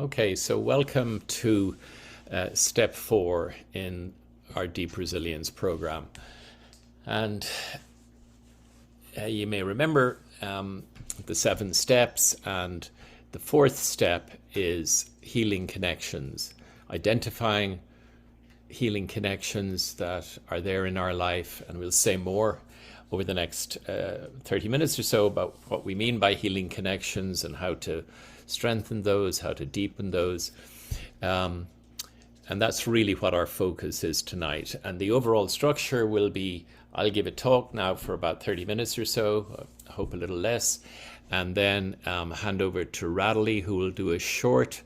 Okay, so welcome to step 4 in our Deep Resilience program. And you may remember the 7 steps, and the 4th step is healing connections, identifying healing connections that are there in our life. And we'll say more over the next 30 minutes or so about what we mean by healing connections and how to strengthen those, how to deepen those. And that's really what our focus is tonight. And the overall structure will be, I'll give a talk now for about 30 minutes or so, I hope a little less, and then hand over to Radley, who will do a short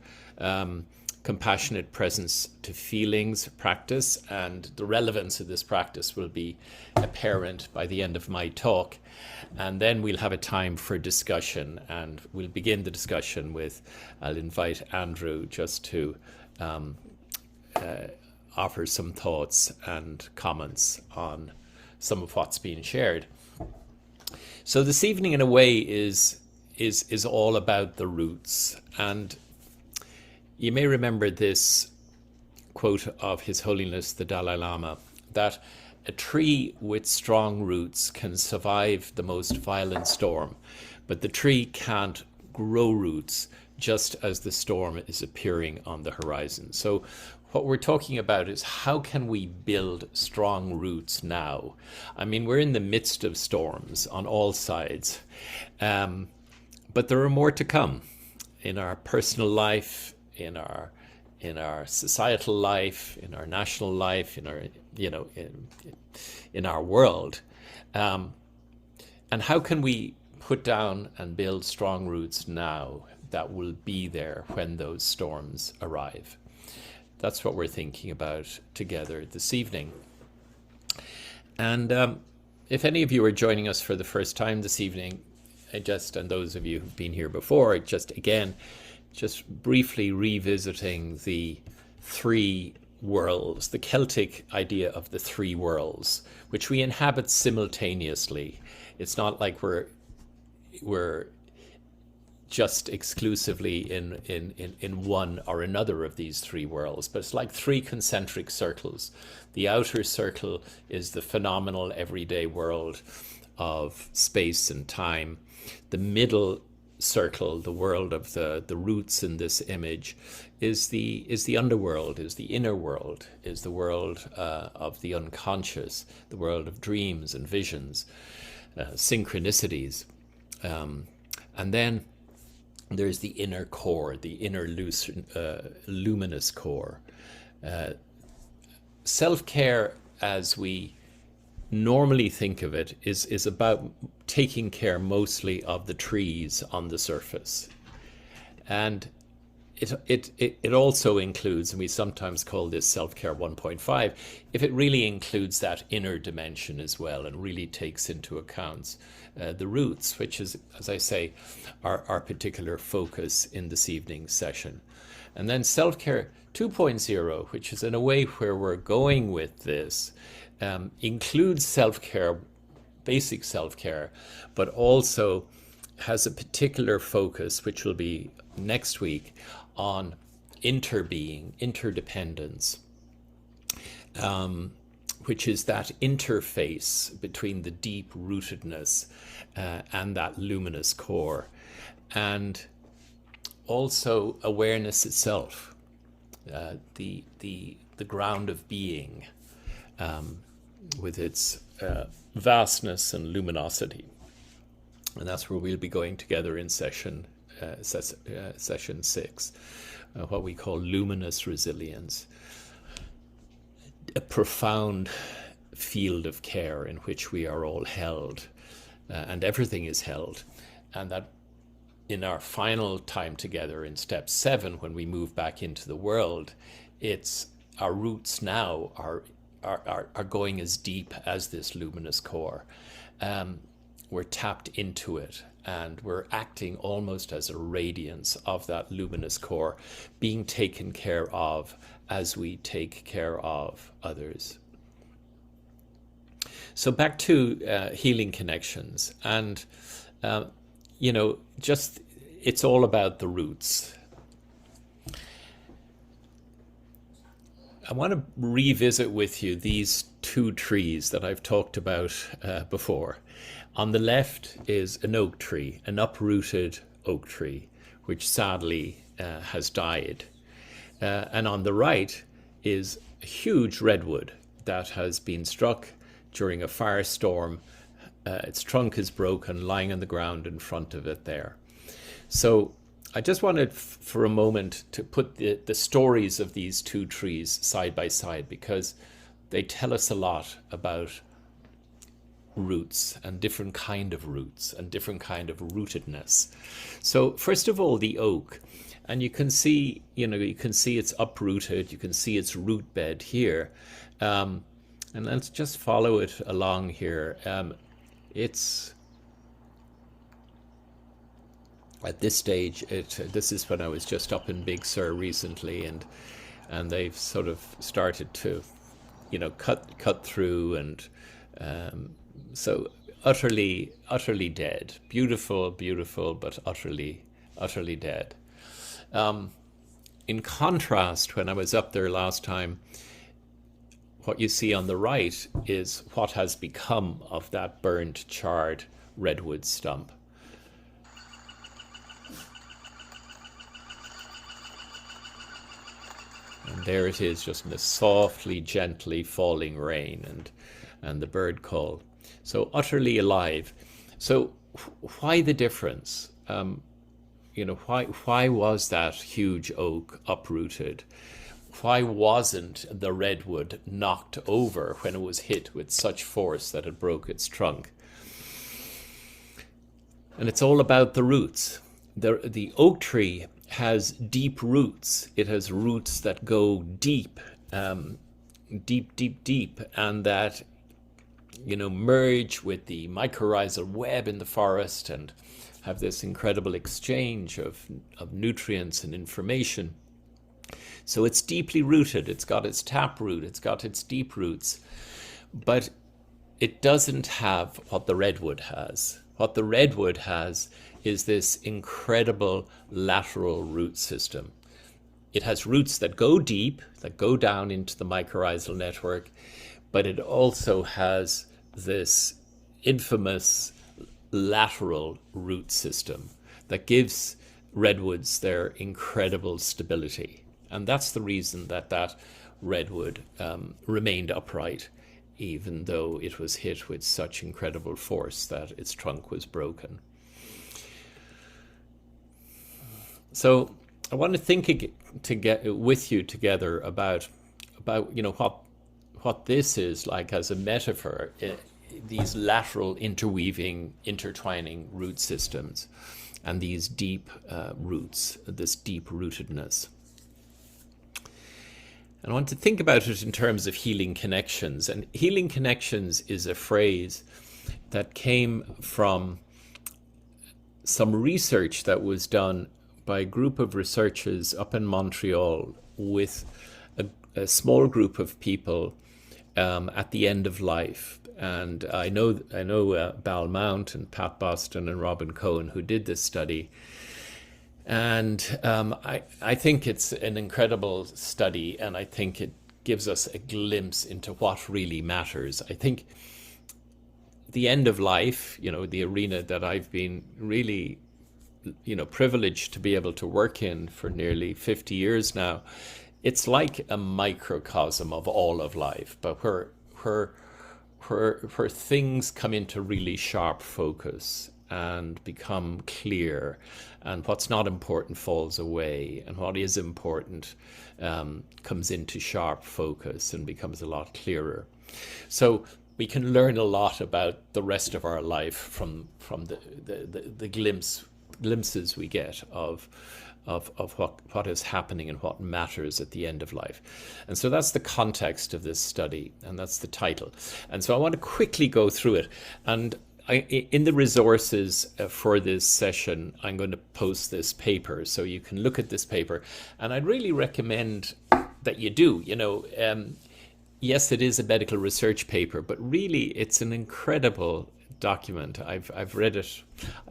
compassionate presence to feelings practice, and the relevance of this practice will be apparent by the end of my talk. And then we'll have a time for discussion, and we'll begin the discussion with, I'll invite Andrew just to offer some thoughts and comments on some of what's being shared. So this evening, in a way, is all about the roots. And you may remember this quote of His Holiness the Dalai Lama, that a tree with strong roots can survive the most violent storm, but the tree can't grow roots just as the storm is appearing on the horizon. So what we're talking about is, how can we build strong roots now? I mean, we're in the midst of storms on all sides, but there are more to come in our personal life, in our societal life, in our national life, in our in our world, and how can we put down and build strong roots now that will be there when those storms arrive? That's what we're thinking about together this evening. And if any of you are joining us for the first time this evening, and those of you who've been here before, just briefly revisiting the 3 worlds, the Celtic idea of the 3 worlds, which we inhabit simultaneously. It's not like we're just exclusively in one or another of these 3 worlds, but it's like 3 concentric circles. The outer circle is the phenomenal everyday world of space and time. The middle circle, the world of the roots in this image, is the underworld, is the inner world, is the world of the unconscious, the world of dreams and visions, synchronicities, and then there's the inner core, the inner luminous core. Self-care, as we normally think of it, is about taking care mostly of the trees on the surface. And it also includes, and we sometimes call this self-care 1.5, if it really includes that inner dimension as well, and really takes into account the roots, which is, as I say, our particular focus in this evening's session. And then self-care 2.0, which is in a way where we're going with this, includes self-care, basic self-care, but also has a particular focus, which will be next week, on interbeing, interdependence, which is that interface between the deep rootedness and that luminous core, and also awareness itself, the ground of being, with its vastness and luminosity. And that's where we'll be going together in session 6, what we call luminous resilience, a profound field of care in which we are all held, and everything is held. And that in our final time together in step 7, when we move back into the world, it's our roots now are going as deep as this luminous core. We're tapped into it, and we're acting almost as a radiance of that luminous core, being taken care of as we take care of others. So back to healing connections, and it's all about the roots. I want to revisit with you these two trees that I've talked about before. On the left is an oak tree, an uprooted oak tree, which sadly has died. And on the right is a huge redwood that has been struck during a firestorm. Its trunk is broken, lying on the ground in front of it there. So I just wanted for a moment to put the stories of these two trees side by side, because they tell us a lot about roots and different kind of roots and different kind of rootedness. So first of all, the oak, and you can see it's uprooted, you can see its root bed here. And let's just follow it along here. It's at this stage, this is when I was just up in Big Sur recently, and they've sort of started to, cut through, and so utterly dead. Beautiful, but utterly dead. In contrast, when I was up there last time, what you see on the right is what has become of that burned, charred redwood stump. And there it is, just in the softly, gently falling rain and the bird call. So utterly alive. So why the difference? Why was that huge oak uprooted? Why wasn't the redwood knocked over when it was hit with such force that it broke its trunk? And it's all about the roots. The oak tree has deep roots. It has roots that go deep, deep, and that merge with the mycorrhizal web in the forest and have this incredible exchange of nutrients and information. So it's deeply rooted. It's got its taproot, it's got its deep roots, but it doesn't have what the redwood has. What the redwood has is this incredible lateral root system. It has roots that go deep, that go down into the mycorrhizal network, but it also has this infamous lateral root system that gives redwoods their incredible stability. And that's the reason that redwood remained upright, even though it was hit with such incredible force that its trunk was broken. So I want to think with you together about what this is like as a metaphor, these lateral interweaving, intertwining root systems and these deep roots, this deep rootedness. And I want to think about it in terms of healing connections. And healing connections is a phrase that came from some research that was done by a group of researchers up in Montreal with a small group of people at the end of life. And I know Bal Mount and Pat Boston and Robin Cohen, who did this study. And I think it's an incredible study, and I think it gives us a glimpse into what really matters. I think the end of life, the arena that I've been really, privileged to be able to work in for nearly 50 years now, it's like a microcosm of all of life, but where things come into really sharp focus and become clear, and what's not important falls away, and what is important comes into sharp focus and becomes a lot clearer. So we can learn a lot about the rest of our life from the glimpses we get of what is happening and what matters at the end of life. And so that's the context of this study, and that's the title. And so I want to quickly go through it. And in the resources for this session, I'm going to post this paper so you can look at this paper. And I'd really recommend that you do. Yes, it is a medical research paper, but really it's an incredible document. I've read it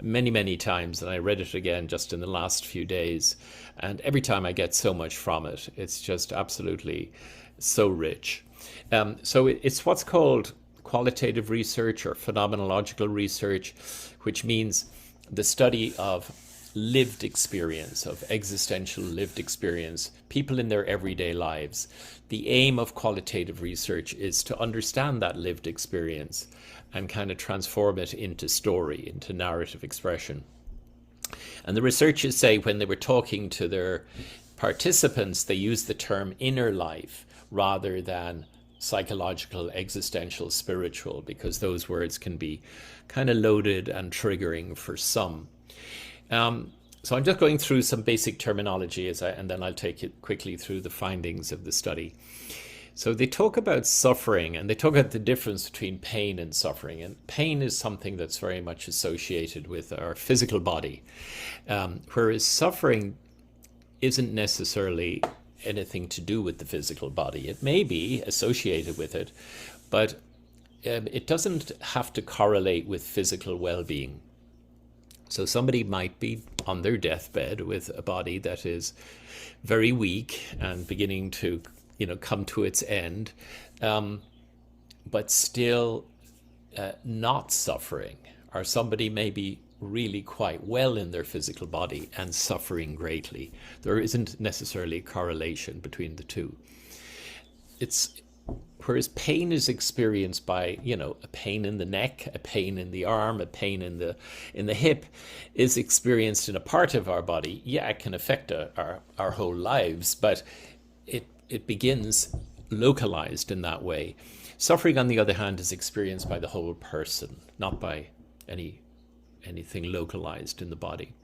many times, and I read it again just in the last few days. And every time I get so much from it. It's just absolutely so rich. It's what's called qualitative research or phenomenological research, which means the study of lived experience, of existential lived experience, people in their everyday lives. The aim of qualitative research is to understand that lived experience and kind of transform it into story, into narrative expression. And the researchers say when they were talking to their participants, they used the term inner life rather than psychological, existential, spiritual, because those words can be kind of loaded and triggering for some. So I'm just going through some basic terminology and then I'll take you quickly through the findings of the study. So they talk about suffering, and they talk about the difference between pain and suffering. And pain is something that's very much associated with our physical body, whereas suffering isn't necessarily anything to do with the physical body. It may be associated with it, but it doesn't have to correlate with physical well-being. So somebody might be on their deathbed with a body that is very weak and beginning to, come to its end, but still not suffering. Or somebody may be really quite well in their physical body and suffering greatly. There isn't necessarily a correlation between the two. Whereas pain is experienced by, a pain in the neck, a pain in the arm, a pain in the hip is experienced in a part of our body. Yeah, it can affect our whole lives, but it begins localized in that way. Suffering, on the other hand, is experienced by the whole person, not by anything localized in the body.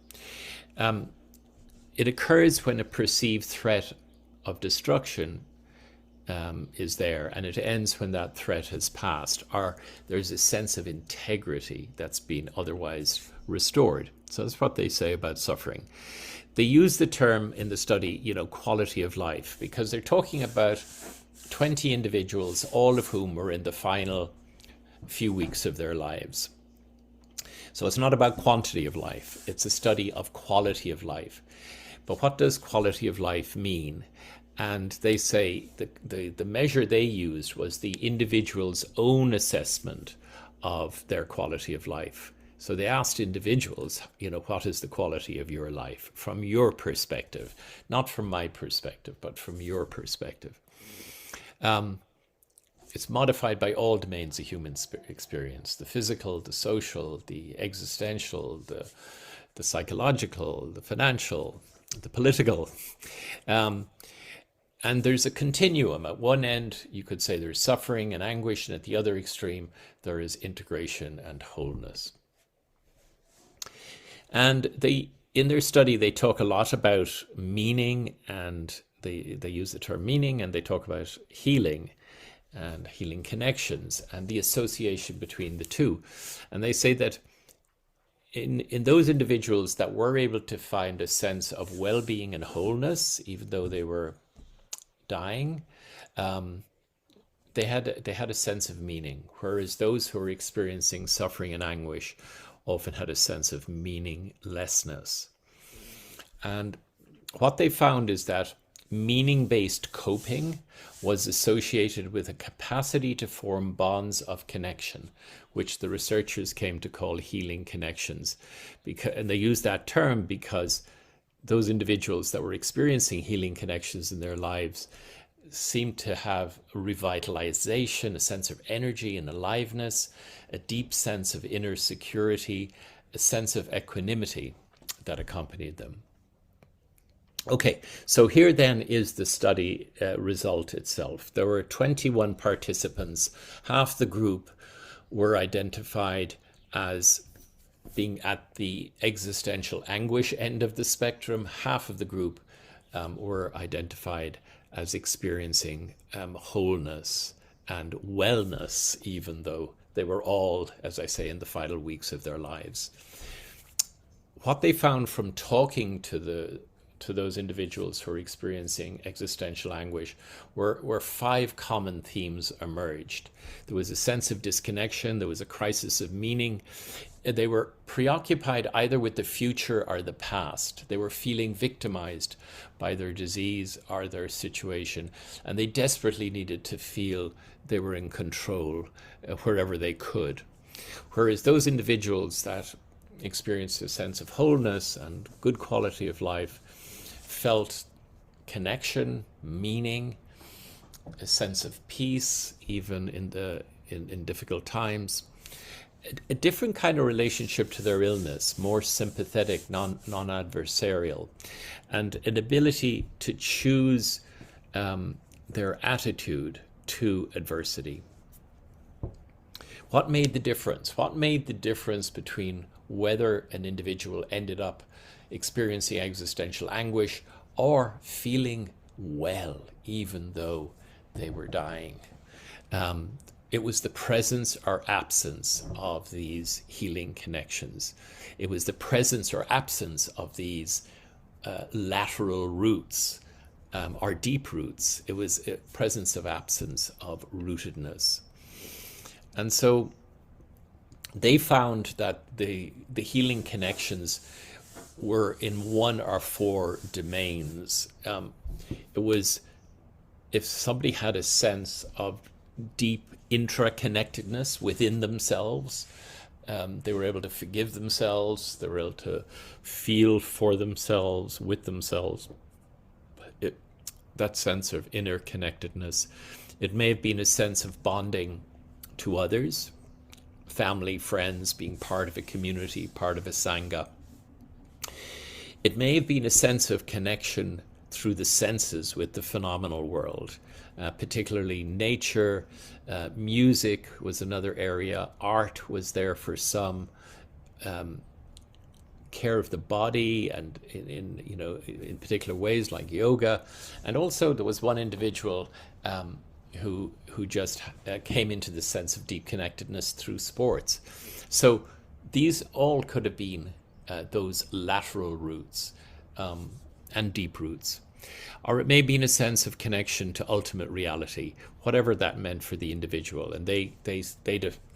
It occurs when a perceived threat of destruction is there, and it ends when that threat has passed, or there's a sense of integrity that's been otherwise restored. So that's what they say about suffering. They use the term in the study, quality of life, because they're talking about 20 individuals, all of whom were in the final few weeks of their lives. So it's not about quantity of life, it's a study of quality of life. But what does quality of life mean? And they say the measure they used was the individual's own assessment of their quality of life. So they asked individuals, what is the quality of your life from your perspective? Not from my perspective, but from your perspective. It's modified by all domains of human experience: the physical, the social, the existential, the psychological, the financial, the political. And there's a continuum. At one end, you could say there's suffering and anguish, and at the other extreme, there is integration and wholeness. And in their study, they talk a lot about meaning, and they use the term meaning, and they talk about healing and healing connections and the association between the two. And they say that in those individuals that were able to find a sense of well-being and wholeness, even though they were dying, they had a sense of meaning, whereas those who were experiencing suffering and anguish often had a sense of meaninglessness. And what they found is that meaning-based coping was associated with a capacity to form bonds of connection, which the researchers came to call healing connections. And they used that term because those individuals that were experiencing healing connections in their lives seemed to have a revitalization, a sense of energy and aliveness, a deep sense of inner security, a sense of equanimity that accompanied them. Okay, so here then is the study result itself. There were 21 participants. Half the group were identified as being at the existential anguish end of the spectrum. Half of the group were identified as experiencing wholeness and wellness, even though they were all, as I say, in the final weeks of their lives. What they found from talking to those individuals who were experiencing existential anguish were 5 common themes emerged. There was a sense of disconnection, there was a crisis of meaning, They were preoccupied either with the future or the past. They were feeling victimized by their disease or their situation, and they desperately needed to feel they were in control wherever they could. Whereas those individuals that experienced a sense of wholeness and good quality of life felt connection, meaning, a sense of peace, even in difficult times, a different kind of relationship to their illness, more sympathetic, non-adversarial, and an ability to choose their attitude to adversity. What made the difference? What made the difference between whether an individual ended up experiencing existential anguish or feeling well, even though they were dying? It was the presence or absence of these healing connections. It was the presence or absence of these lateral roots or deep roots. It was a presence of absence of rootedness. And so they found that the healing connections were in one or four domains. It was if somebody had a sense of deep intra-connectedness within themselves, they were able to forgive themselves, they were able to feel for themselves, with themselves. That sense of inner connectedness. It may have been a sense of bonding to others, family, friends, being part of a community, part of a sangha. It may have been a sense of connection through the senses with the phenomenal world, particularly nature. Music was another area. Art was there for some. Care of the body, and in particular ways like yoga. And also there was one individual who just came into the sense of deep connectedness through sports. So these all could have been those lateral roots and deep roots. Or it may have been a sense of connection to ultimate reality, whatever that meant for the individual. And they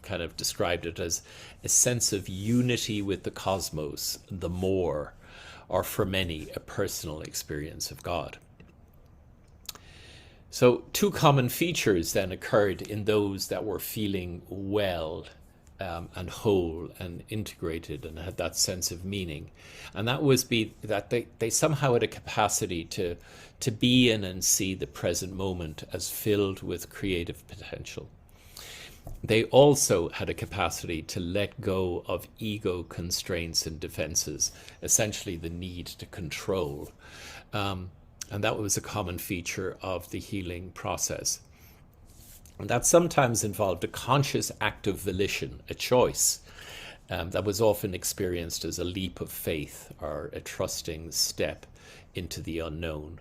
kind of described it as a sense of unity with the cosmos, the more, or for many, a personal experience of God. So two common features then occurred in those that were feeling well and whole and integrated and had that sense of meaning. And that was that they somehow had a capacity to be in and see the present moment as filled with creative potential. They also had a capacity to let go of ego constraints and defenses, essentially the need to control. And that was a common feature of the healing process. And that sometimes involved a conscious act of volition, a choice, that was often experienced as a leap of faith or a trusting step into the unknown.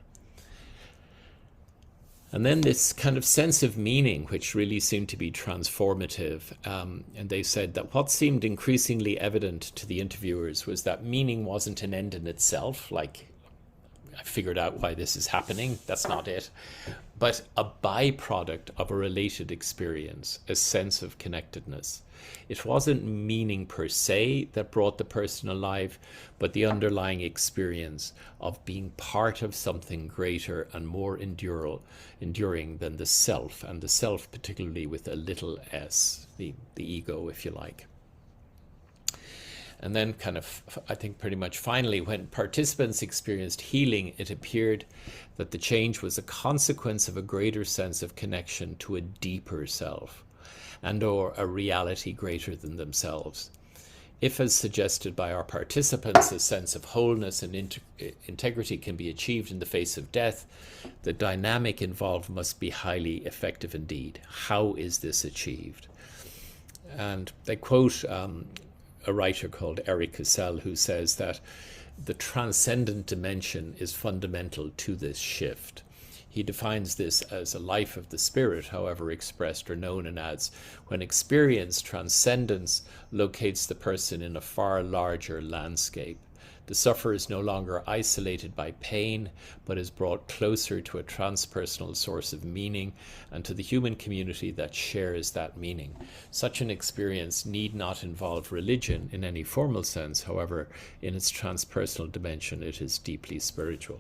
And then this kind of sense of meaning, which really seemed to be transformative. And they said that what seemed increasingly evident to the interviewers was that meaning wasn't an end in itself, like I figured out why this is happening. That's not it. But a byproduct of a related experience, a sense of connectedness. It wasn't meaning per se that brought the person alive, but the underlying experience of being part of something greater and more enduring than the self, and the self particularly with a little s, the ego, if you like. And then kind of, I think pretty much finally, when participants experienced healing, it appeared that the change was a consequence of a greater sense of connection to a deeper self and or a reality greater than themselves. If, as suggested by our participants, a sense of wholeness and integrity can be achieved in the face of death, the dynamic involved must be highly effective indeed. How is this achieved? And they quote a writer called Eric Cassell, who says that the transcendent dimension is fundamental to this shift. He defines this as a life of the spirit, however expressed or known, and adds, when experienced, transcendence locates the person in a far larger landscape The sufferer is no longer isolated by pain, but is brought closer to a transpersonal source of meaning and to the human community that shares that meaning. Such an experience need not involve religion in any formal sense. However, in its transpersonal dimension, it is deeply spiritual.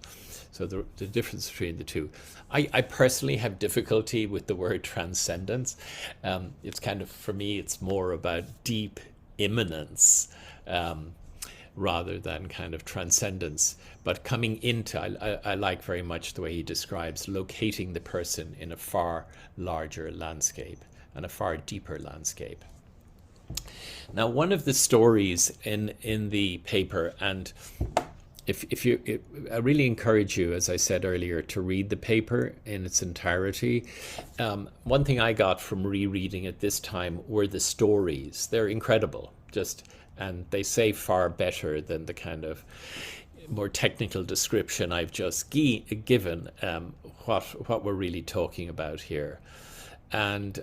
So the difference between the two. I personally have difficulty with the word transcendence. It's kind of, for me, it's more about deep immanence rather than kind of transcendence. But coming into, I like very much the way he describes locating the person in a far larger landscape and a far deeper landscape. Now, one of the stories in the paper, and I really encourage you, as I said earlier, to read the paper in its entirety. One thing I got from rereading it this time were the stories. They're incredible, and they say far better than the kind of more technical description I've just given what we're really talking about here. And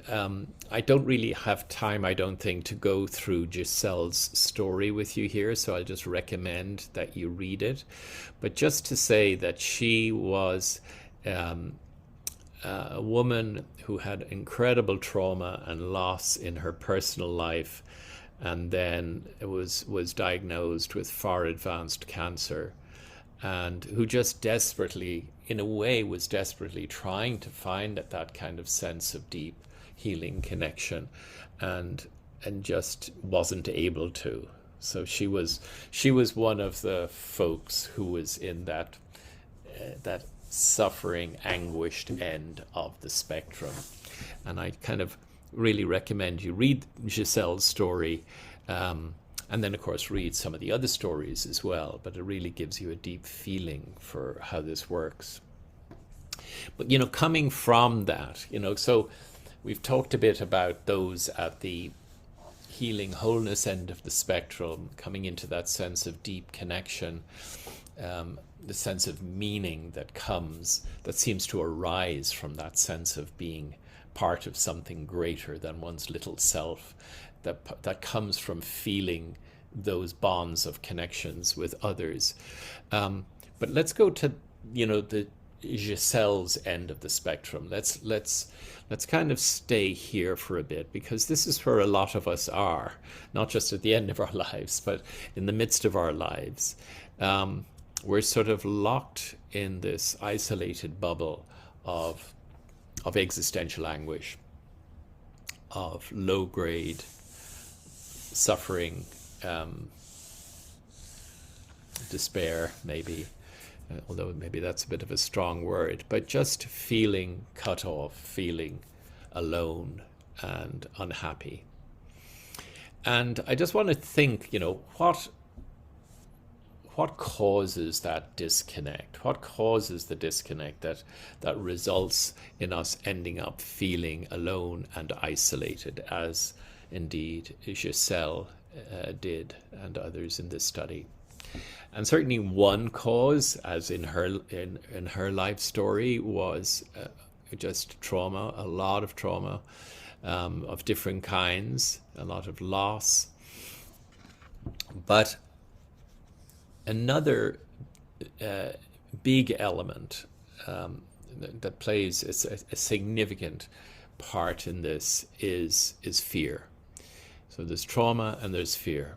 I don't really have time, I don't think, to go through Giselle's story with you here, so I'll just recommend that you read it. But just to say that she was a woman who had incredible trauma and loss in her personal life, and then was diagnosed with far advanced cancer, and who just desperately, in a way, was desperately trying to find that kind of sense of deep healing connection, and just wasn't able to. So she was one of the folks who was in that suffering, anguished end of the spectrum. And I kind of really recommend you read Giselle's story, and then, of course, read some of the other stories as well. But it really gives you a deep feeling for how this works. But, coming from that, so we've talked a bit about those at the healing wholeness end of the spectrum, coming into that sense of deep connection, the sense of meaning that seems to arise from that sense of being part of something greater than one's little self, that comes from feeling those bonds of connections with others. But let's go to the Giselle's end of the spectrum. Let's kind of stay here for a bit, because this is where a lot of us are, not just at the end of our lives, but in the midst of our lives. We're sort of locked in this isolated bubble of existential anguish, of low-grade suffering, despair, maybe, although maybe that's a bit of a strong word, but just feeling cut off, feeling alone and unhappy. And I just want to think, what causes that disconnect? What causes the disconnect that results in us ending up feeling alone and isolated, as indeed Giselle did, and others in this study? And certainly one cause, as in her life story, was just trauma, a lot of trauma of different kinds, a lot of loss. But another big element that plays a significant part in this is fear. So there's trauma and there's fear.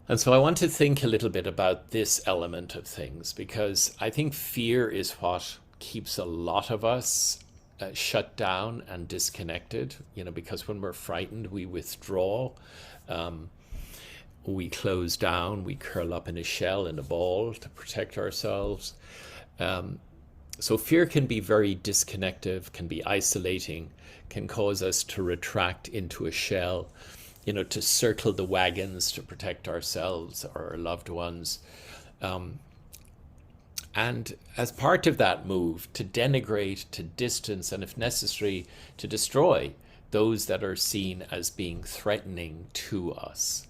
And so I want to think a little bit about this element of things, because I think fear is what keeps a lot of us shut down and disconnected, because when we're frightened, we withdraw, we close down, we curl up in a shell, in a ball to protect ourselves. So fear can be very disconnective, can be isolating, can cause us to retract into a shell, to circle the wagons to protect ourselves or our loved ones. And as part of that move, to denigrate, to distance, and if necessary, to destroy those that are seen as being threatening to us.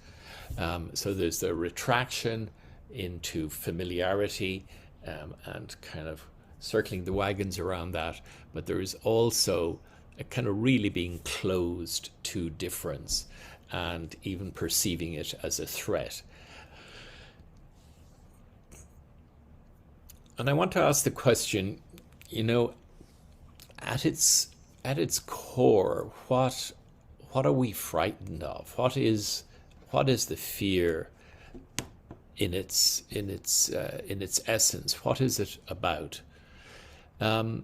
So there's the retraction into familiarity and kind of circling the wagons around that. But there is also a kind of really being closed to difference and even perceiving it as a threat. And I want to ask the question, you know, at its core, what are we frightened of? What is the fear in its essence? What is it about? And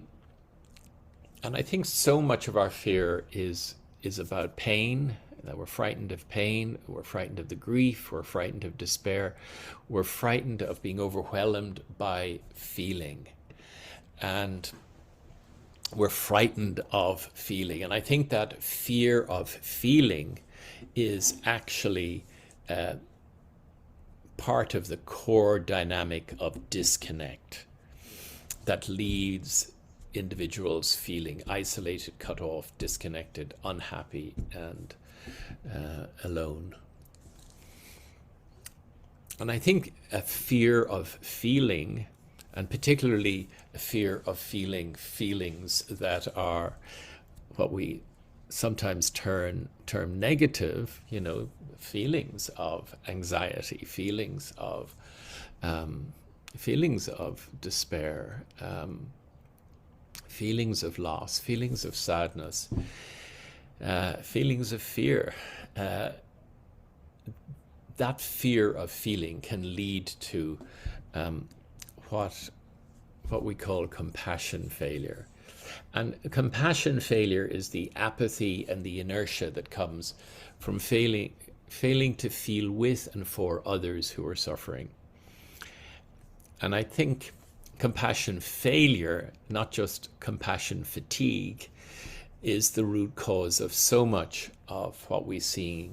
I think so much of our fear is about pain. That we're frightened of pain, we're frightened of the grief, we're frightened of despair, we're frightened of being overwhelmed by feeling, and we're frightened of feeling. And I think that fear of feeling is actually part of the core dynamic of disconnect that leads individuals feeling isolated, cut off, disconnected, unhappy, and alone. And I think a fear of feeling, and particularly a fear of feeling feelings that are what we sometimes term negative, you know, feelings of anxiety, feelings of despair, feelings of loss, feelings of sadness, feelings of fear. That fear of feeling can lead to what we call compassion failure. And compassion failure is the apathy and the inertia that comes from failing to feel with and for others who are suffering. And I think compassion failure, not just compassion fatigue, is the root cause of so much of what we see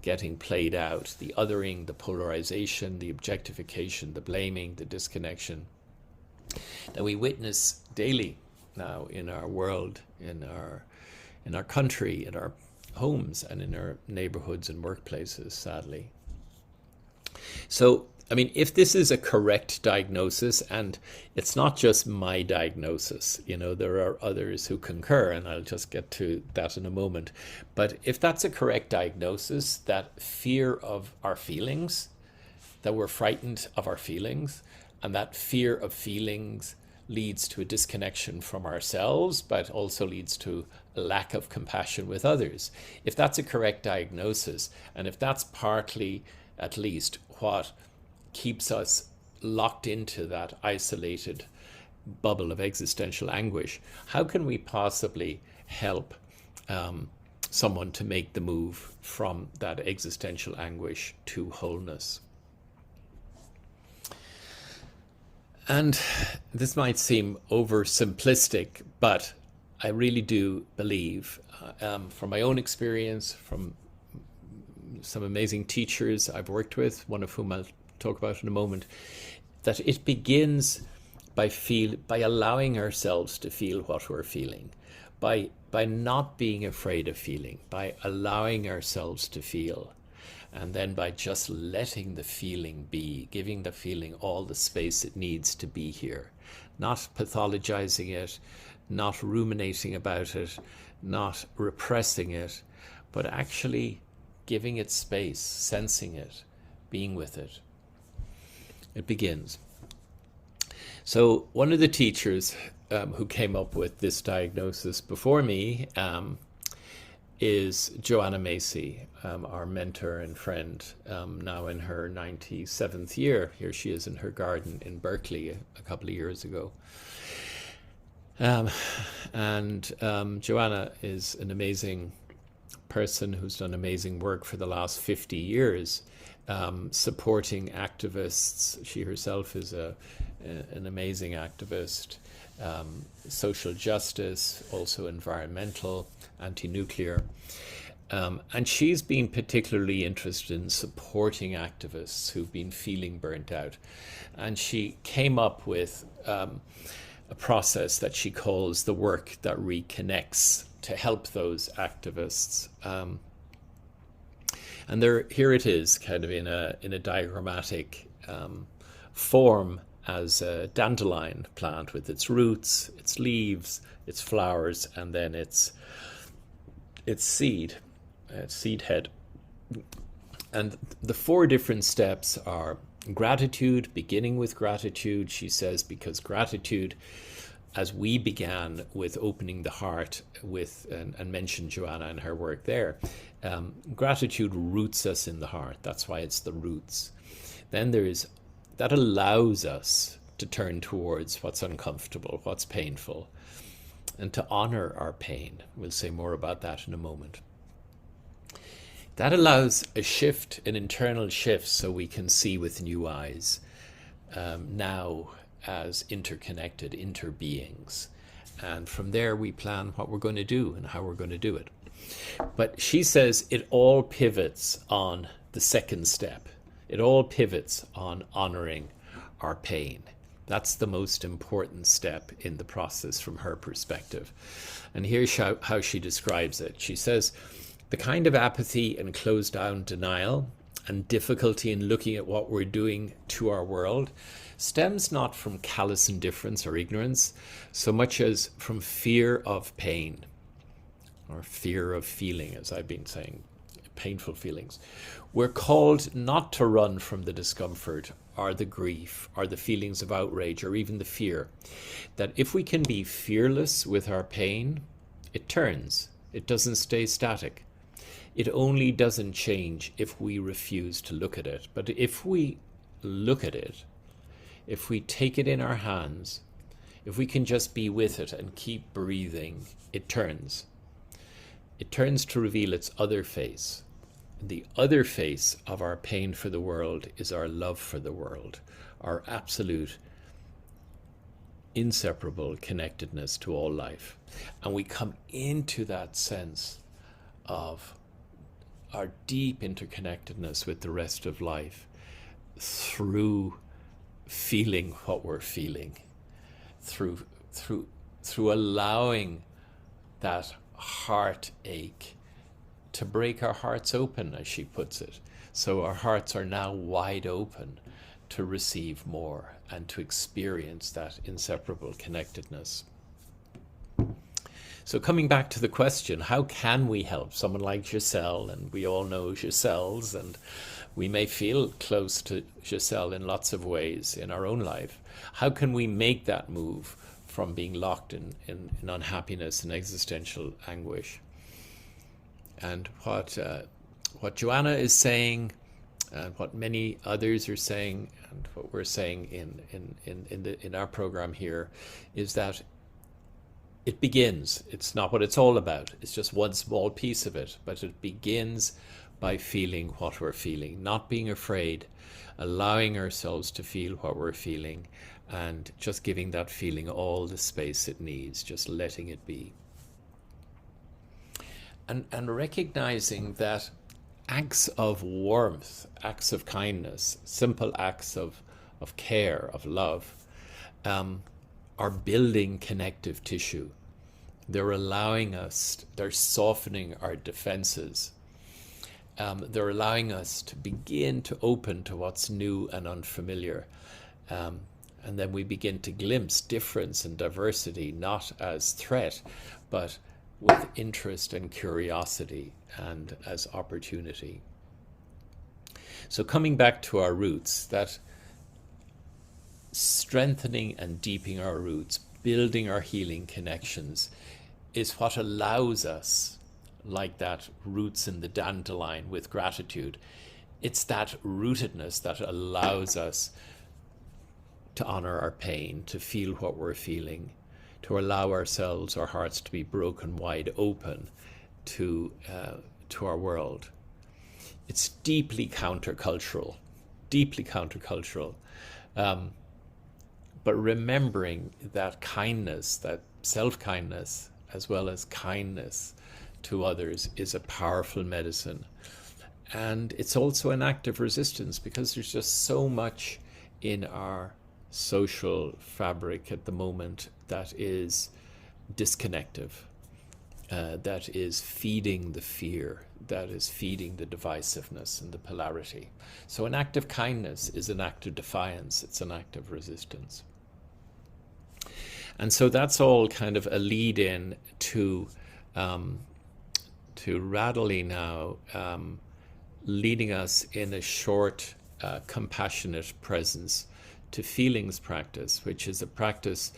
getting played out: the othering, the polarization, the objectification, the blaming, the disconnection that we witness daily now in our world, in our country, in our homes, and in our neighborhoods and workplaces, sadly. So, I mean, if this is a correct diagnosis, and it's not just my diagnosis, you know, there are others who concur, and I'll just get to that in a moment. But if that's a correct diagnosis, that fear of our feelings, that we're frightened of our feelings, and that fear of feelings leads to a disconnection from ourselves, but also leads to a lack of compassion with others. If that's a correct diagnosis, and if that's partly, at least, what keeps us locked into that isolated bubble of existential anguish, how can we possibly help someone to make the move from that existential anguish to wholeness? And this might seem oversimplistic, but I really do believe, from my own experience, from some amazing teachers I've worked with, one of whom I'll talk about in a moment, that it begins by allowing ourselves to feel what we're feeling, by not being afraid of feeling, by allowing ourselves to feel, and then by just letting the feeling be, giving the feeling all the space it needs to be here, not pathologizing it, not ruminating about it, not repressing it, but actually giving it space, sensing it, being with it. It begins. So one of the teachers who came up with this diagnosis before me is Joanna Macy, our mentor and friend, now in her 97th year. Here she is in her garden in Berkeley a couple of years ago. Joanna is an amazing person who's done amazing work for the last 50 years, supporting activists. She herself is an amazing activist, social justice, also environmental, anti-nuclear. And she's been particularly interested in supporting activists who've been feeling burnt out. And she came up with a process that she calls the work that reconnects, to help those activists. And here it is, kind of in a diagrammatic form, as a dandelion plant with its roots, its leaves, its flowers, and then its seed head. And the four different steps are Gratitude, beginning with gratitude, she says, because gratitude, as we began with opening the heart with, and mentioned Joanna and her work there, gratitude roots us in the heart. That's why it's the roots. Then that allows us to turn towards what's uncomfortable, what's painful, and to honor our pain. We'll say more about that in a moment. That allows a shift, an internal shift, so we can see with new eyes now as interconnected interbeings. And from there we plan what we're going to do and how we're going to do it. But she says it all pivots on the second step. It all pivots on honoring our pain. That's the most important step in the process from her perspective. And here's how she describes it. She says, the kind of apathy and closed down denial and difficulty in looking at what we're doing to our world stems not from callous indifference or ignorance, so much as from fear of pain, or fear of feeling, as I've been saying, painful feelings. We're called not to run from the discomfort or the grief or the feelings of outrage or even the fear. That if we can be fearless with our pain, it turns. It doesn't stay static. It only doesn't change if we refuse to look at it. But if we look at it, if we take it in our hands, if we can just be with it and keep breathing, it turns. It turns to reveal its other face. The other face of our pain for the world is our love for the world, our absolute, inseparable connectedness to all life. And we come into that sense of our deep interconnectedness with the rest of life through feeling what we're feeling, through allowing that heartache to break our hearts open, as she puts it. So our hearts are now wide open to receive more and to experience that inseparable connectedness. So coming back to the question, how can we help someone like Giselle? And we all know Giselle's, and we may feel close to Giselle in lots of ways in our own life. How can we make that move from being locked in unhappiness and existential anguish? And what Joanna is saying, and what many others are saying, and what we're saying in our program here, is that it begins. It's not what it's all about. It's just one small piece of it, but it begins by feeling what we're feeling, not being afraid, allowing ourselves to feel what we're feeling, and just giving that feeling all the space it needs, just letting it be. And recognizing that acts of warmth, acts of kindness, simple acts of care, of love, are building connective tissue. They're allowing us, they're softening our defenses. They're allowing us to begin to open to what's new and unfamiliar. And then we begin to glimpse difference and diversity, not as threat, but with interest and curiosity and as opportunity. So coming back to our roots, that strengthening and deepening our roots, building our healing connections, is what allows us, like that roots in the dandelion with gratitude, it's that rootedness that allows us to honor our pain, to feel what we're feeling, to allow ourselves, our hearts to be broken wide open to our world. It's deeply countercultural, but remembering that kindness, that self-kindness, as well as kindness to others, is a powerful medicine. And it's also an act of resistance, because there's just so much in our social fabric at the moment that is disconnective, that is feeding the fear, that is feeding the divisiveness and the polarity. So an act of kindness is an act of defiance, it's an act of resistance. And so that's all kind of a lead in to Radley now, leading us in a short compassionate presence to feelings practice, which is a practice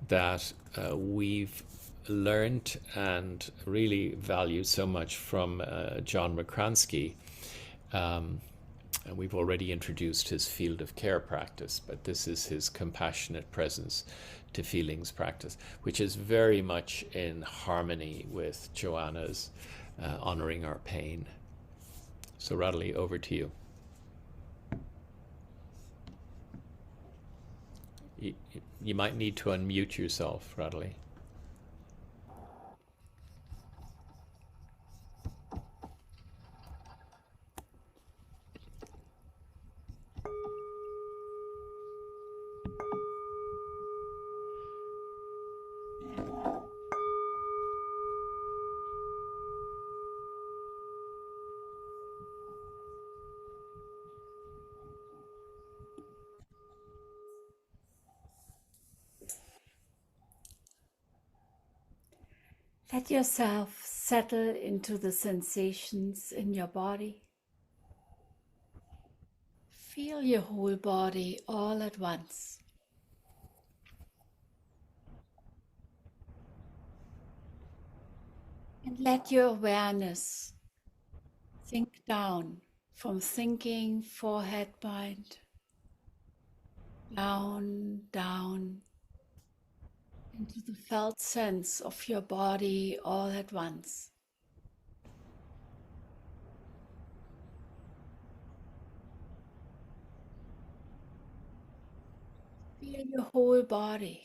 that we've learned and really value so much from John McCransky. And we've already introduced his field of care practice, but this is his compassionate presence to feelings practice, which is very much in harmony with Joanna's honoring our pain. So, Radley, over to you. You might need to unmute yourself, Radley. Let yourself settle into the sensations in your body. Feel your whole body all at once. And let your awareness sink down from thinking, forehead, mind, down into the felt sense of your body all at once. Feel your whole body,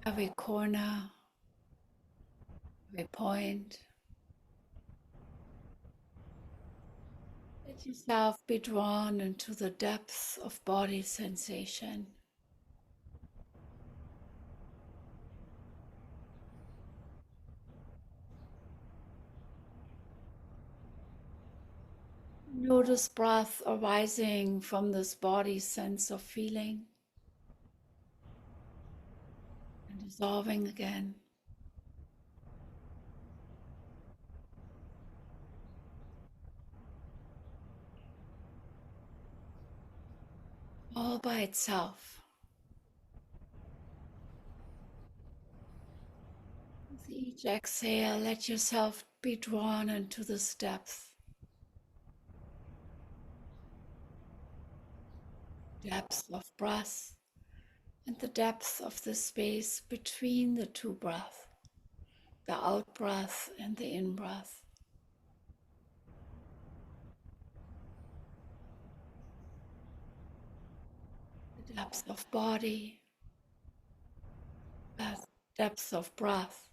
every corner, every point. Let yourself be drawn into the depth of body sensation. Notice breath arising from this body sense of feeling and dissolving again. All by itself. With each exhale, let yourself be drawn into this depth. Depth of breath and the depth of the space between the two breaths, the out breath and the in breath. The depth of body, depth of breath.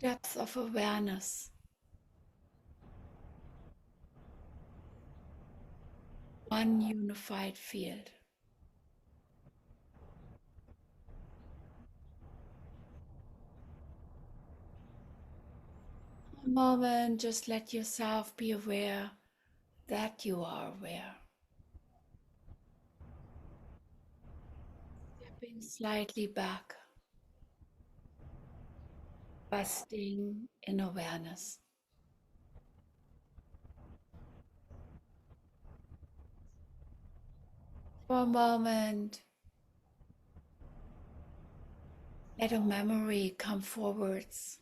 The depth of awareness. One unified field. For a moment, just let yourself be aware that you are aware. Stepping slightly back, resting in awareness. For a moment, let a memory come forwards.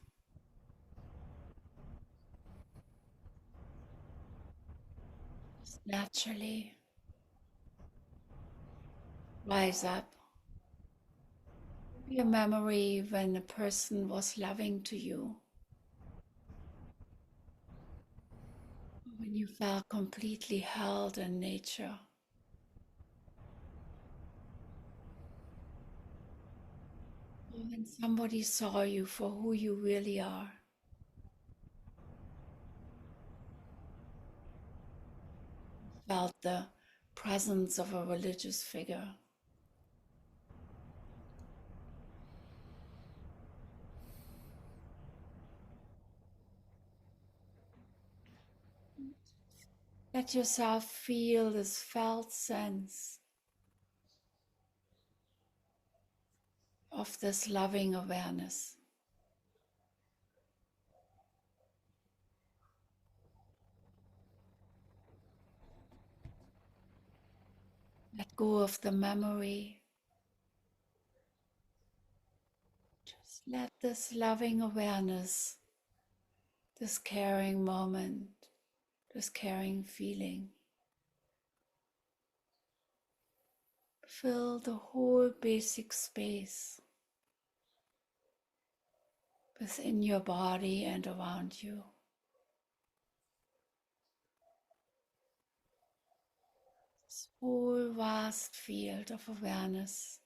Just naturally rise up. Maybe a memory when a person was loving to you. When you felt completely held in nature. Or when somebody saw you for who you really are. Felt the presence of a religious figure. Let yourself feel this felt sense of this loving awareness. go of the memory. Just let this loving awareness, this caring moment, this caring feeling fill the whole basic space within your body and around you. This whole vast field of awareness.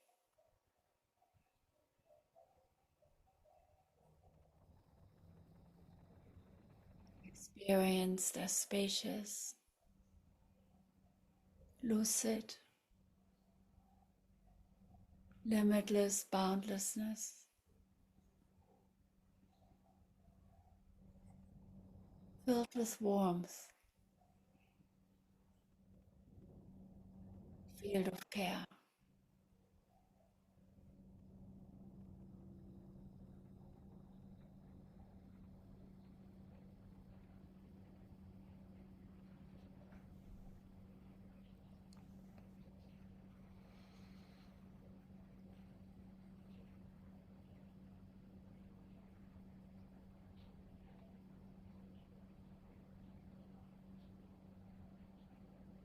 Experienced as spacious, lucid, limitless boundlessness. Filled with warmth, field of care.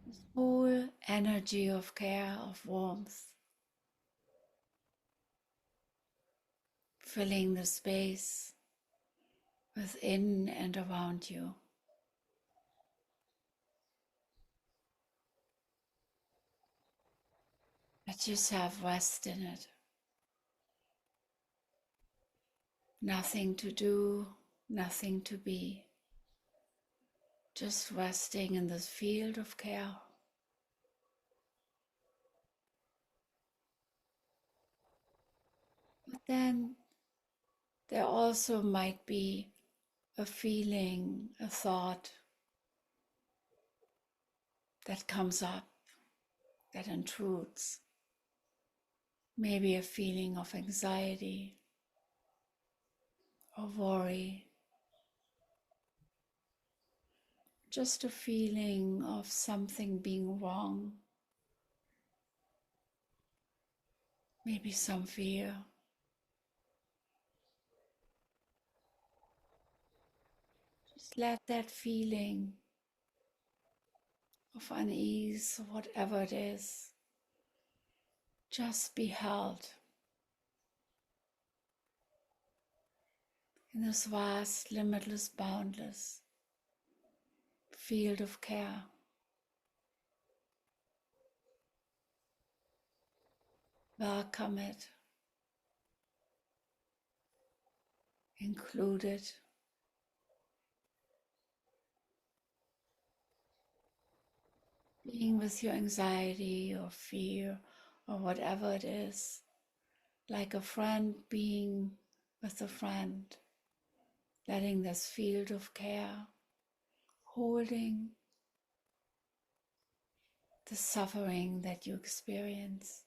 This whole energy of care, of warmth, filling the space within and around you. Let yourself rest in it. Nothing to do, nothing to be. Just resting in this field of care. But then there also might be a feeling, a thought that comes up, that intrudes. Maybe a feeling of anxiety or worry. Just a feeling of something being wrong. Maybe some fear. Just let that feeling of unease, whatever it is, just be held in this vast, limitless, boundless field of care. Welcome it, include it. Being with your anxiety or fear or whatever it is, like a friend being with a friend, letting this field of care, holding the suffering that you experience.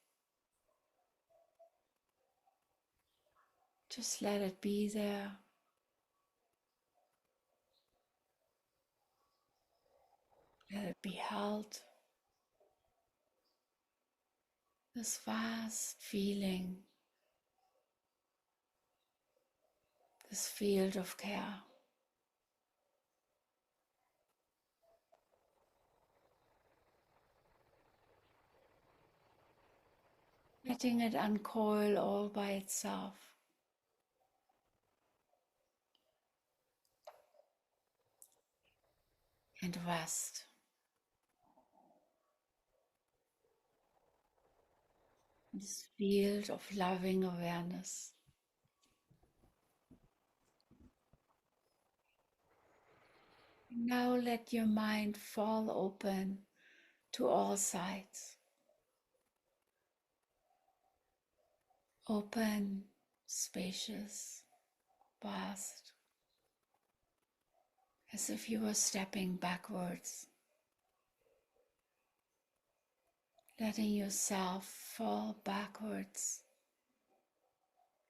Just let it be there. Let it be held. This vast feeling, this field of care. Letting it uncoil all by itself. And rest. This field of loving awareness. Now let your mind fall open to all sides. Open, spacious, vast, as if you were stepping backwards, letting yourself fall backwards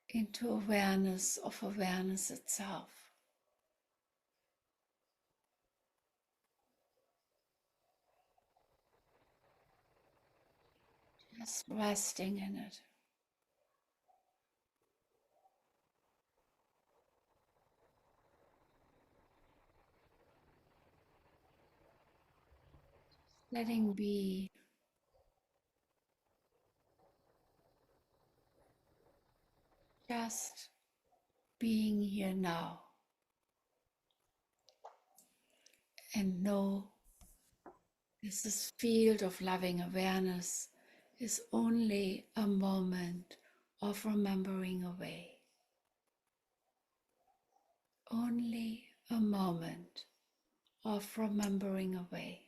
into awareness of awareness itself. Just resting in it. Letting be. Just being here now. And know this field of loving awareness is only a moment of remembering away. Only a moment of remembering away.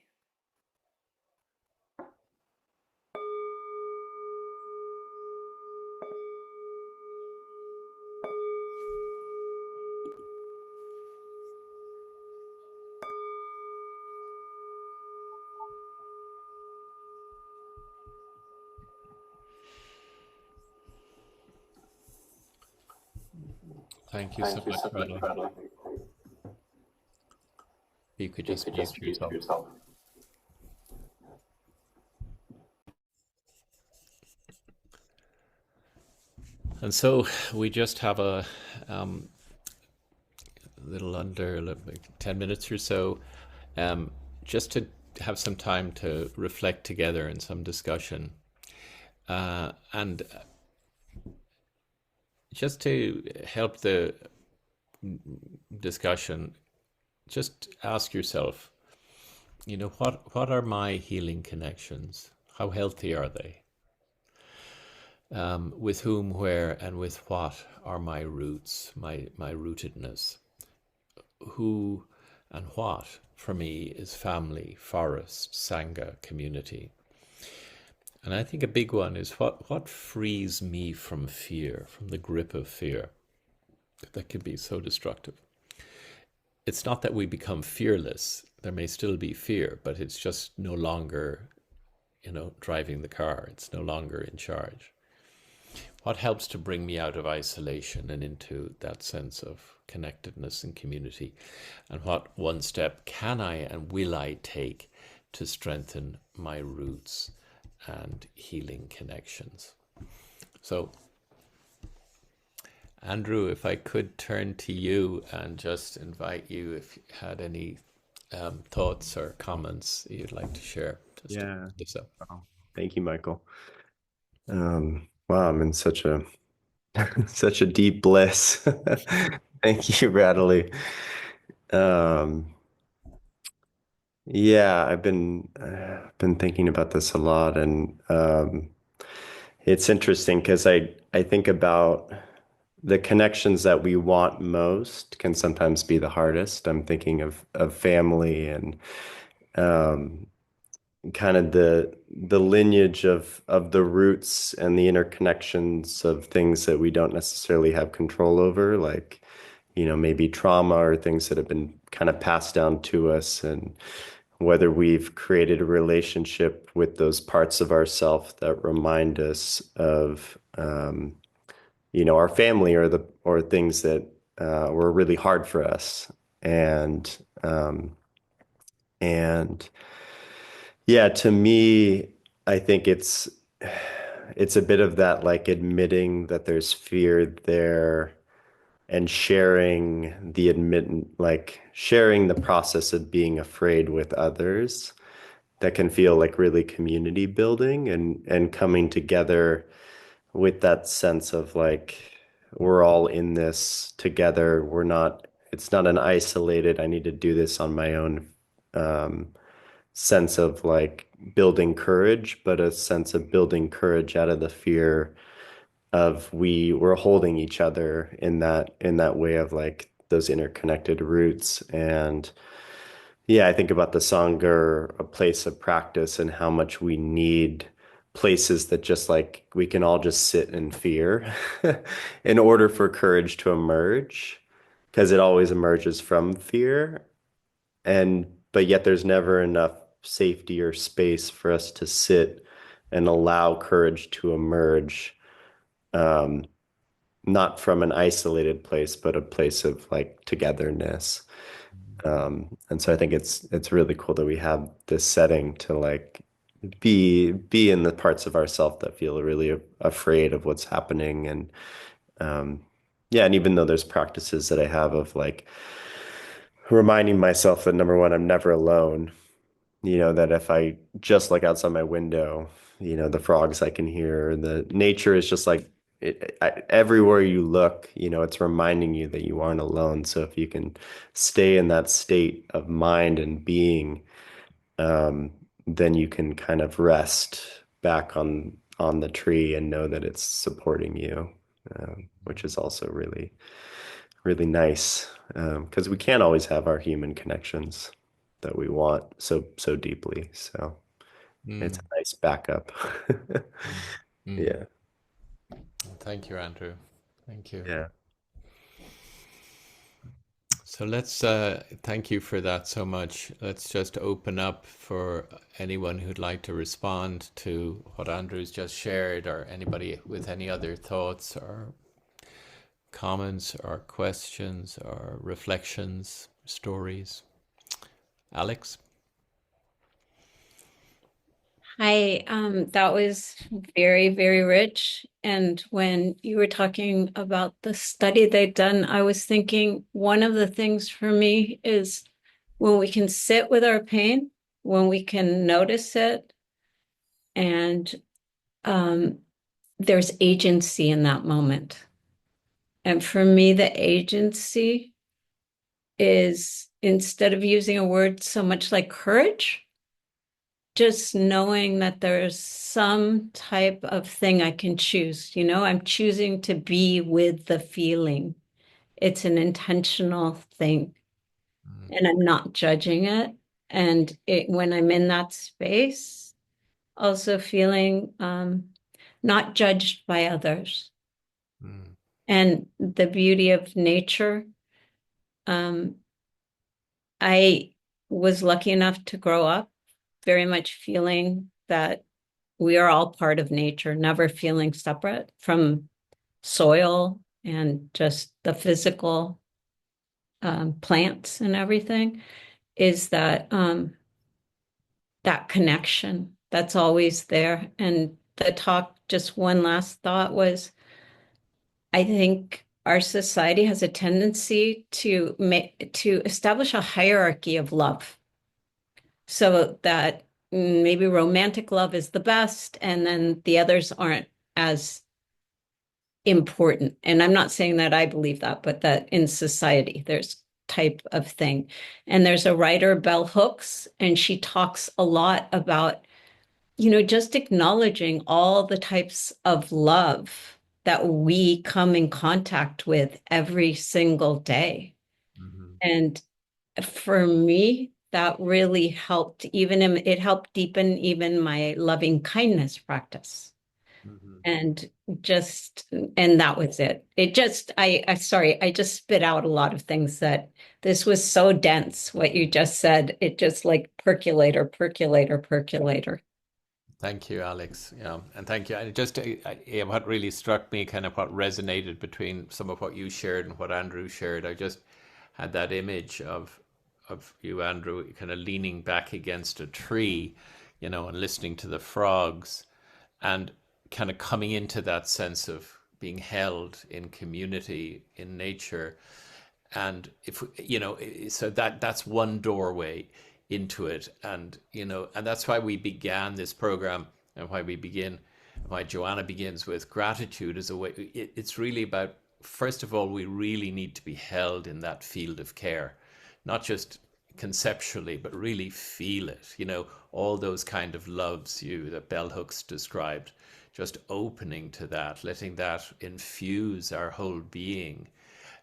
Thank you so much, Radha. You could just mute yourself. And so we just have a little under like 10 minutes or so, just to have some time to reflect together in some discussion. And just to help the discussion, just ask yourself, what are my healing connections? How healthy are they? With whom, where, and with what are my roots, my rootedness? Who and what for me is family, forest, sangha, community. And I think a big one is what frees me from fear, from the grip of fear that can be so destructive. It's not that we become fearless. There may still be fear, but it's just no longer, driving the car. It's no longer in charge. What helps to bring me out of isolation and into that sense of connectedness and community? And what one step can I and will I take to strengthen my roots and healing connections? So, Andrew, if I could turn to you and just invite you, if you had any thoughts or comments you'd like to share, just to Yeah. pick this up. Wow. Thank you, Michael. Wow, I'm in such a such a deep bliss. Thank you, Bradley. Yeah, I've been thinking about this a lot, and it's interesting because I think about the connections that we want most can sometimes be the hardest. I'm thinking of family and um, kind of the lineage of the roots and the interconnections of things that we don't necessarily have control over, like, maybe trauma or things that have been kind of passed down to us, and whether we've created a relationship with those parts of ourself that remind us of our family or things that were really hard for us. And yeah, to me, I think it's a bit of that, like admitting that there's fear there and sharing the process of being afraid with others that can feel like really community building and coming together with that sense of like we're all in this together. It's not an isolated, I need to do this on my own sense of like building courage, but a sense of building courage out of the fear of we're holding each other in that way of like those interconnected roots. And yeah, I think about the Sangha, a place of practice, and how much we need places that just like we can all just sit in fear in order for courage to emerge, because it always emerges from fear. But yet there's never enough safety or space for us to sit and allow courage to emerge, um, not from an isolated place, but a place of like togetherness. And so I think it's really cool that we have this setting to like be in the parts of ourself that feel really afraid of what's happening. And yeah, and even though there's practices that I have of like reminding myself that number one, I'm never alone. That if I just look outside my window, the frogs I can hear, the nature is just like everywhere you look, it's reminding you that you aren't alone. So if you can stay in that state of mind and being, um, then you can kind of rest back on the tree and know that it's supporting you, which is also really, really nice, because we can't always have our human connections that we want so deeply. So it's Mm, a nice backup. mm, mm. Yeah. Thank you, Andrew. Thank you. Yeah. So let's thank you for that so much. Let's just open up for anyone who'd like to respond to what Andrew's just shared, or anybody with any other thoughts or comments or questions or reflections, stories. Alex? Hi, that was very, very rich. And when you were talking about the study they'd done, I was thinking one of the things for me is when we can sit with our pain, when we can notice it, and um, there's agency in that moment. And for me, the agency is instead of using a word so much like courage, just knowing that there's some type of thing I can choose. I'm choosing to be with the feeling. It's an intentional thing, Mm, and I'm not judging it. And when I'm in that space, also feeling not judged by others. mm, And the beauty of nature. Um, I was lucky enough to grow up very much feeling that we are all part of nature, never feeling separate from soil and just the physical plants and everything, is that connection that's always there. And the talk, just one last thought was, I think our society has a tendency to establish a hierarchy of love, so that maybe romantic love is the best, and then the others aren't as important. And I'm not saying that I believe that, but that in society, there's type of thing. And there's a writer, Bell Hooks, and she talks a lot about, just acknowledging all the types of love that we come in contact with every single day. mhm, And for me, that really helped, it helped deepen even my loving kindness practice. mhm. And just, and that was it. It just, sorry, I just spit out a lot of things that this was so dense, what you just said. It just like percolator, percolator, percolator. Thank you, Alex. Yeah, and thank you. And just yeah, what really struck me, kind of what resonated between some of what you shared and what Andrew shared. I just had that image of you, Andrew, kind of leaning back against a tree, and listening to the frogs, and kind of coming into that sense of being held in community in nature. And if so that's one doorway into it. And and that's why we began this program, and why Joanna begins with gratitude as a way. It's really about, first of all, we really need to be held in that field of care, not just conceptually, but really feel it. All those kind of loves that Bell Hooks described, just opening to that, letting that infuse our whole being,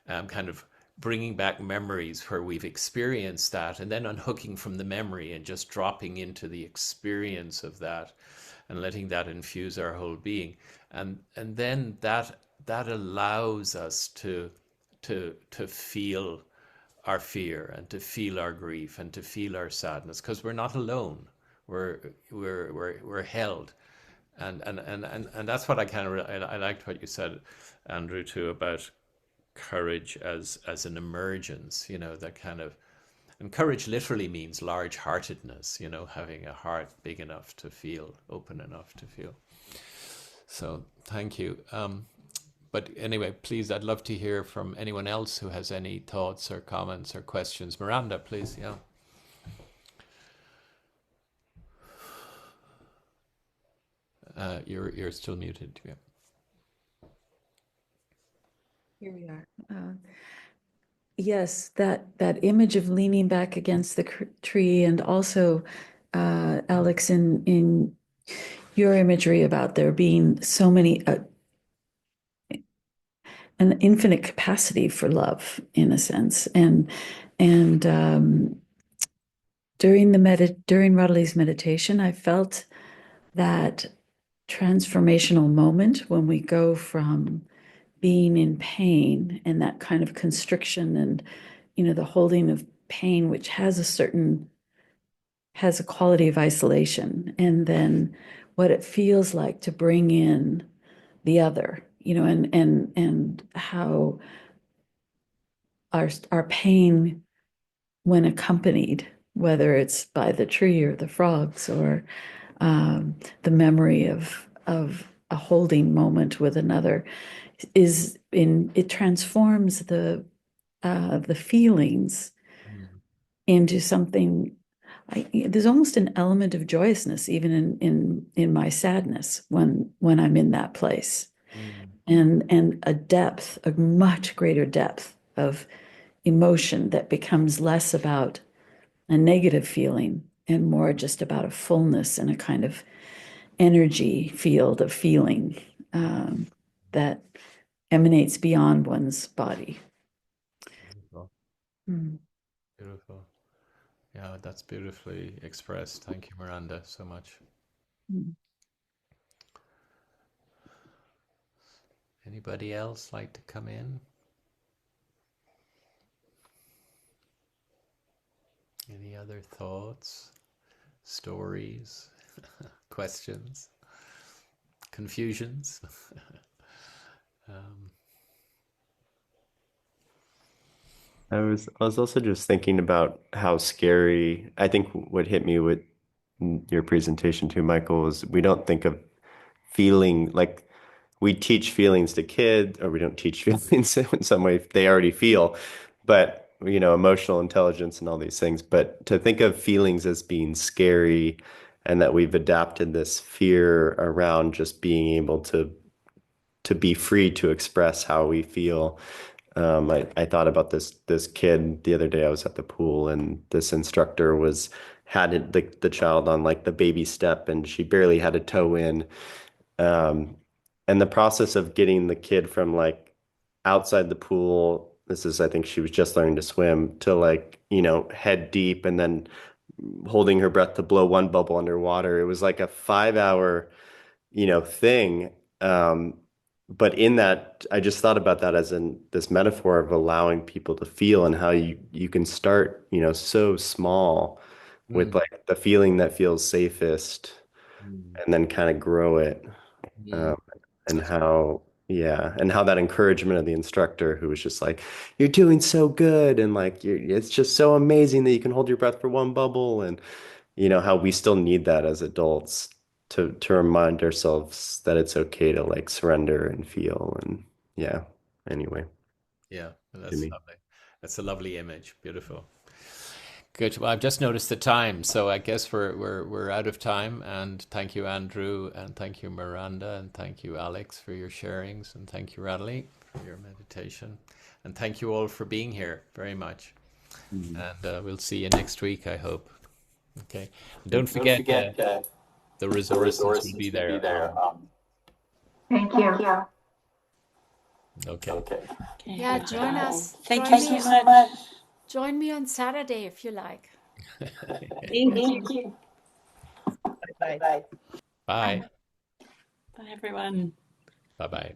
kind of bringing back memories where we've experienced that, and then unhooking from the memory and just dropping into the experience of that, and letting that infuse our whole being. And then that allows us to feel our fear, and to feel our grief, and to feel our sadness, because we're not alone. We're held. And that's what I liked what you said, Andrew, too, about courage as an emergence, that kind of, And courage literally means large-heartedness, you know, having a heart big enough to feel, open enough to feel. So thank you. But anyway, please, I'd love to hear from anyone else who has any thoughts or comments or questions. Miranda, please. Yeah. You're still muted. Yeah. Here we are. Yes, that image of leaning back against the tree, and also, Alex, in your imagery about there being so many, an infinite capacity for love, in a sense, and during Radleigh's meditation, I felt that transformational moment when we go from being in pain and that kind of constriction and, you know, the holding of pain, which has a quality of isolation, and then what it feels like to bring in the other, you know, and how our pain, when accompanied, whether it's by the tree or the frogs or the memory of a holding moment with another, it transforms the feelings into something. There's almost an element of joyousness even in my sadness when I'm in that place, and a much greater depth of emotion that becomes less about a negative feeling and more just about a fullness and a kind of energy field of feeling that emanates beyond one's body. Beautiful. Mm. Beautiful. Yeah, that's beautifully expressed. Thank you, Miranda, so much. Mm. Anybody else like to come in? Any other thoughts, stories, questions, confusions? I was also just thinking about how scary. I think what hit me with your presentation too, Michael, is we don't think of feeling like we teach feelings to kids, or we don't teach feelings in some way they already feel, but you know, emotional intelligence and all these things. But to think of feelings as being scary, and that we've adapted this fear around just being able to be free to express how we feel. I thought about this kid the other day. I was at the pool, and this instructor had the child on like the baby step, and she barely had a toe in. Um, and the process of getting the kid from like outside the pool, this is, I think she was just learning to swim, to like, you know, head deep and then holding her breath to blow one bubble underwater. It was like a 5 hour, you know, thing. But in that, I just thought about that as in this metaphor of allowing people to feel, and how you can start, you know, so small with like the feeling that feels safest, and then kind of grow it. Um, and how, yeah, and how that encouragement of the instructor, who was just like, "You're doing so good," and like, it's just so amazing that you can hold your breath for one bubble, and you know how we still need that as adults to remind ourselves that it's okay to like surrender and feel. And yeah, anyway, Yeah, well, that's Jimmy. lovely. That's a lovely image. Beautiful. Good. Well, I've just noticed the time, so I guess we're out of time. And thank you, Andrew, and thank you, Miranda, and thank you, Alex, for your sharings, and thank you, Radley, for your meditation, and thank you all for being here very much. And we'll see you next week, I hope. Okay. Don't forget, the resources will be there. Thank you. Okay. Yeah, join us. Thank Join you me. so much. Join me on Saturday if you like. Thank you. Bye. Bye. Bye, everyone. Bye bye.